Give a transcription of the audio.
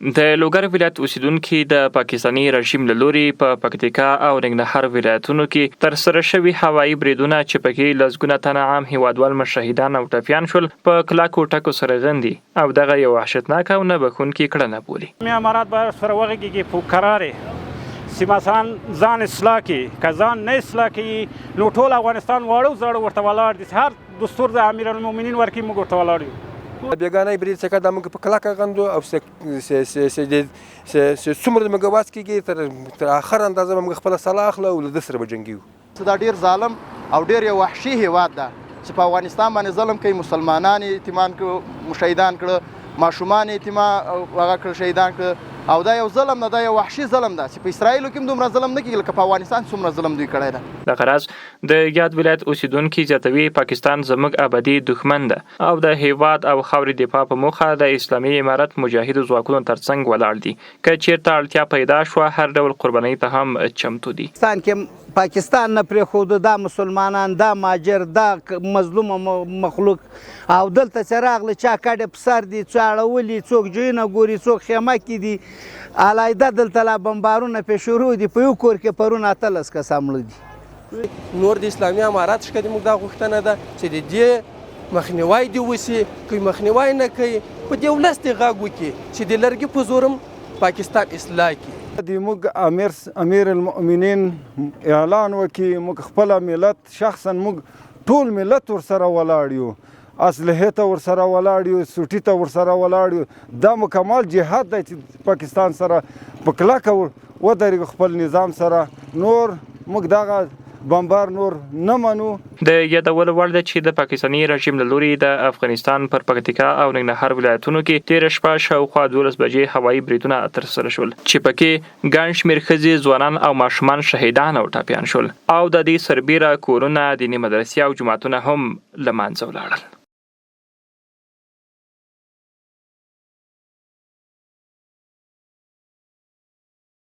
د لوګر ولایت اوسیدونکي د پاکستاني رژیم له لوري په پکتیکا او ننګرهار ولایتونو کې ترسره شوي هوایي بریدونه چې پکې لسګونه تنه عام هیوادوال شهیدان او ټپیان شول په کلاکو ټکو سره غندي او دغه یو وحشتناک او نه بخښونکې کړنه بولي. امارات به سره وغږیږي په قرارې سیماسان ځان اصلاح کړي، که ځان نه اصلاح کړي نو ټول افغانستان واړو زاړو ورته ولاړ دي. هر دستور د امیرالمؤمنین ورکړي موږ ورته ولاړ یو. بیگانه برید څخه د موږ په کلکه غندو او څومره موږ واس کېږي تر آخر اندازه موږ خپله سلاح اخلو او له ده سره به جنګېږو. دا ډېر ظالم او ډېر یو وحشي هېواد ده چې په افغانستان باندې ظلم کوي. مسلمانان یې یتیمان کړه، شهیدان کړه، ماشومان یې یتیمان هغه کړه شهیدان کړه، او دا یو ظلم نه، دا یو وحشي ظلم ده چې په اسرائیلو کې هم دومره ظلم نه کېږي لکه په افغانستان څومره ظلم دوی کړی ده. د غرض د یاد ولایت اوسیدونکي زیاتوي پاکستان زموږ ابدي دښمن ده او د هیواد او خاورې دفاع په موخه د اسلامي امارت مجاهدو ځواکونو ترڅنګ ولاړ دي. که چیرته اړتیا پیدا شوه هر ډول قربانۍ ته هم چمتو دي. پاکستان نه پرېښودو، دا مسلمانان، دا ماجر، دا مظلوم مخلوق او دلته چې راغله چا کډې په سر دي، څو اړولي، څوک جوینه ګوري، څوک خیمه کې دي، علاحده دلته لا بمبارونه پې شروع دي. په یو کور کې پرون 18 کسه مړه دي. نور د اسلامي امارات څخه زموږ دا غوښتنه ده چې د دې مخنیوی دې وشي. که مخنیوی نه کوي په دې ولس دې غږ وکړي چې د لرګي په زور هم پاکستان اصلاح کړي. د موږ امیر المؤمنین اعلان وکړي، موږ خپل ملت شخصا موږ ټول ملت ورسره ولاړ یو، اسلحې ته ورسره ولاړ یو، سوټي ته ورسره ولاړ یو. دا مکمل جهاد دی چې پاکستان سره په کلکه ودرېږو خپل نظام سره. نور موږ دغه بمبار نور نه منو. د یادولو وړ ده چې د پاکستاني رژیم له لوري د افغانستان پر پکتیکا او ننګرهار ولایتونو کې تېره شپه شاوخوا 12 بجې هوایي بریدونه ترسره شول چې پکې ګڼ شمېر ښځې، ځوانان او ماشومان شهیدان او ټپیان شول او د دې سربیره کورونه، دیني مدرسې او جوماتونه هم له منځه ولاړل.